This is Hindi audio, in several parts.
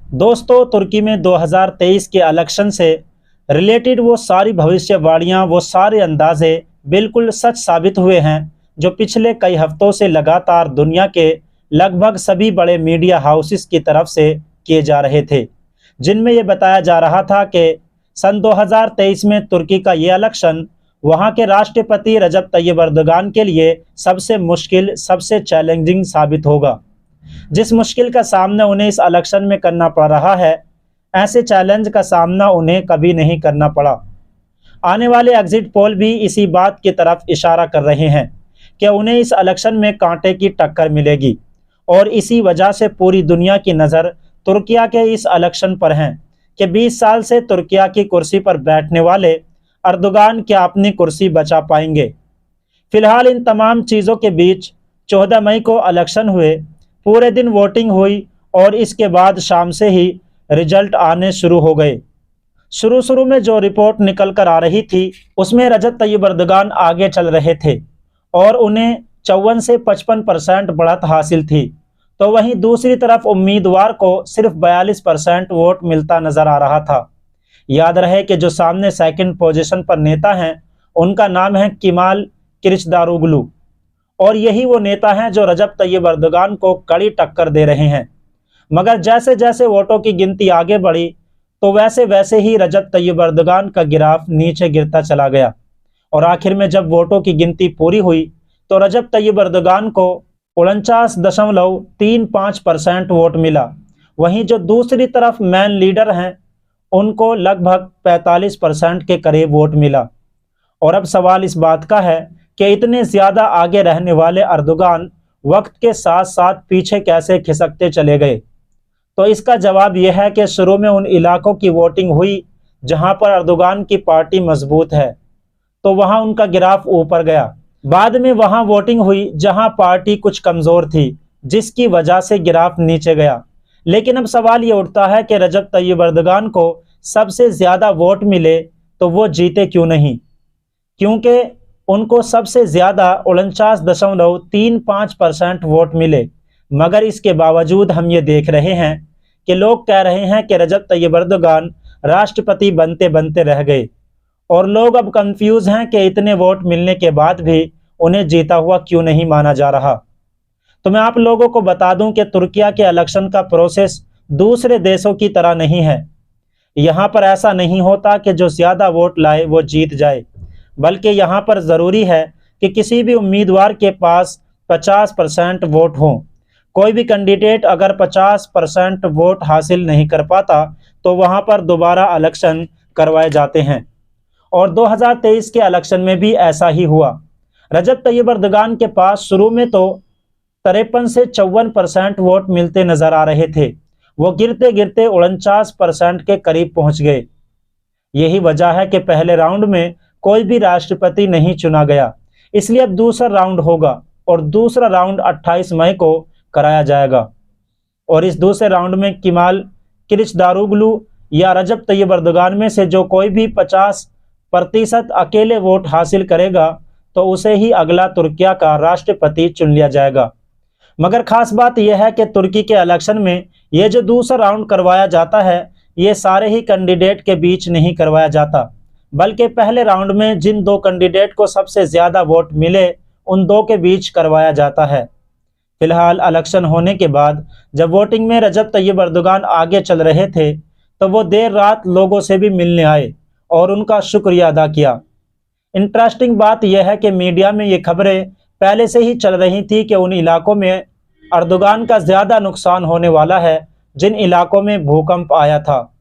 दोस्तों, तुर्की में 2023 के इलेक्शन से रिलेटेड वो सारी भविष्यवाणियां, वो सारे अंदाजे बिल्कुल सच साबित हुए हैं जो पिछले कई हफ्तों से लगातार दुनिया के लगभग सभी बड़े मीडिया हाउसेस की तरफ से किए जा रहे थे, जिनमें ये बताया जा रहा था कि सन 2023 में तुर्की का ये इलेक्शन वहां के राष्ट्रपति रजब तैयब अर्दोगान के लिए सबसे मुश्किल, सबसे चैलेंजिंग साबित होगा। जिस मुश्किल का सामना उन्हें इस इलेक्शन में करना पड़ रहा है, ऐसे चैलेंज का सामना उन्हें कभी नहीं करना पड़ा। आने वाले एग्जिट पोल भी इसी बात की तरफ इशारा कर रहे हैं कि उन्हें इस इलेक्शन में कांटे की टक्कर मिलेगी, और इसी वजह से पूरी दुनिया की नज़र तुर्किया के इस इलेक्शन पर है कि 20 साल से तुर्किया की कुर्सी पर बैठने वाले अर्दोगान क्या अपनी कुर्सी बचा पाएंगे। फिलहाल इन तमाम चीज़ों के बीच 14 मई को इलेक्शन हुए, पूरे दिन वोटिंग हुई और इसके बाद शाम से ही रिजल्ट आने शुरू हो गए। शुरू में जो रिपोर्ट निकल कर आ रही थी उसमें रजब तैयब अर्दोगान आगे चल रहे थे और उन्हें 54 से 55% बढ़त हासिल थी, तो वहीं दूसरी तरफ उम्मीदवार को सिर्फ 42% वोट मिलता नजर आ रहा था। याद रहे कि जो सामने सेकंड पोजीशन पर नेता हैं उनका नाम है केमाल किलिचदारोग्लू, और यही वो नेता हैं जो रजब तैयब अर्दोगान को कड़ी टक्कर दे रहे हैं। मगर जैसे जैसे वोटों की गिनती आगे बढ़ी तो वैसे वैसे ही रजब तैयब अर्दोगान का ग्राफ नीचे गिरता चला गया, और आखिर में जब वोटों की गिनती पूरी हुई तो रजब तैयब अर्दोगान को 49.35% वोट मिला। वहीं जो दूसरी तरफ मेन लीडर हैं उनको लगभग 45% के करीब वोट मिला। और अब सवाल इस बात का है कि इतने ज़्यादा आगे रहने वाले अर्दोगान वक्त के साथ साथ पीछे कैसे खिसकते चले गए। तो इसका जवाब यह है कि शुरू में उन इलाकों की वोटिंग हुई जहां पर अर्दोगान की पार्टी मजबूत है, तो वहां उनका ग्राफ ऊपर गया। बाद में वहां वोटिंग हुई जहां पार्टी कुछ कमज़ोर थी, जिसकी वजह से ग्राफ नीचे गया। लेकिन अब सवाल ये उठता है कि रजब तैयब अर्दोगान को सबसे ज़्यादा वोट मिले तो वो जीते क्यों नहीं, क्योंकि उनको सबसे ज़्यादा 49.35% वोट मिले। मगर इसके बावजूद हम ये देख रहे हैं कि लोग कह रहे हैं कि रजब तैयब अर्दोगान राष्ट्रपति बनते बनते रह गए, और लोग अब कंफ्यूज हैं कि इतने वोट मिलने के बाद भी उन्हें जीता हुआ क्यों नहीं माना जा रहा। तो मैं आप लोगों को बता दूं कि तुर्किया के इलेक्शन का प्रोसेस दूसरे देशों की तरह नहीं है। यहाँ पर ऐसा नहीं होता कि जो ज़्यादा वोट लाए वो जीत जाए, बल्कि यहाँ पर ज़रूरी है कि किसी भी उम्मीदवार के पास 50% वोट हों। कोई भी कैंडिडेट अगर 50% वोट हासिल नहीं कर पाता तो वहाँ पर दोबारा इलेक्शन करवाए जाते हैं, और 2023 के इलेक्शन में भी ऐसा ही हुआ। रजब तैयब अर्दोगान के पास शुरू में तो 53 से 54% वोट मिलते नजर आ रहे थे, वो गिरते गिरते 49% के करीब पहुंच गए। यही वजह है कि पहले राउंड में कोई भी राष्ट्रपति नहीं चुना गया, इसलिए अब दूसरा राउंड होगा, और दूसरा राउंड 28 मई को कराया जाएगा। और इस दूसरे राउंड में केमाल किलिचदारोग्लू या रजब तैयब अर्दोगान में से जो कोई भी 50% अकेले वोट हासिल करेगा तो उसे ही अगला तुर्किया का राष्ट्रपति चुन लिया जाएगा। मगर खास बात यह है कि तुर्की के इलेक्शन में ये जो दूसरा राउंड करवाया जाता है ये सारे ही कैंडिडेट के बीच नहीं करवाया जाता, बल्कि पहले राउंड में जिन दो कैंडिडेट को सबसे ज़्यादा वोट मिले उन दो के बीच करवाया जाता है। फिलहाल इलेक्शन होने के बाद जब वोटिंग में रजब तैयब अर्दोगान आगे चल रहे थे तो वो देर रात लोगों से भी मिलने आए और उनका शुक्रिया अदा किया। इंटरेस्टिंग बात यह है कि मीडिया में ये खबरें पहले से ही चल रही थी कि उन इलाकों में अर्दोगान का ज़्यादा नुकसान होने वाला है जिन इलाकों में भूकंप आया था,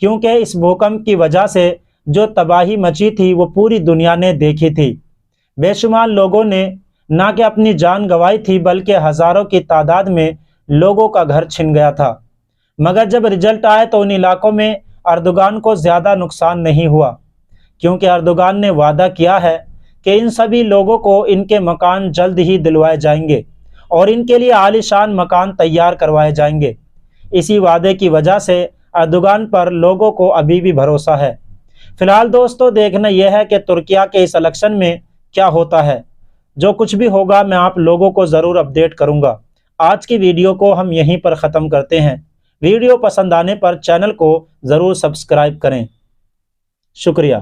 क्योंकि इस भूकंप की वजह से जो तबाही मची थी वो पूरी दुनिया ने देखी थी। बेशुमार लोगों ने ना कि अपनी जान गंवाई थी, बल्कि हज़ारों की तादाद में लोगों का घर छिन गया था। मगर जब रिजल्ट आए तो उन इलाकों में अर्दोगान को ज़्यादा नुकसान नहीं हुआ, क्योंकि अर्दोगान ने वादा किया है कि इन सभी लोगों को इनके मकान जल्द ही दिलवाए जाएंगे और इनके लिए आलीशान मकान तैयार करवाए जाएंगे। इसी वादे की वजह से अर्दोगान पर लोगों को अभी भी भरोसा है। फिलहाल दोस्तों, देखना यह है कि तुर्किया के इस इलेक्शन में क्या होता है। जो कुछ भी होगा मैं आप लोगों को ज़रूर अपडेट करूंगा। आज की वीडियो को हम यहीं पर ख़त्म करते हैं। वीडियो पसंद आने पर चैनल को ज़रूर सब्सक्राइब करें। शुक्रिया।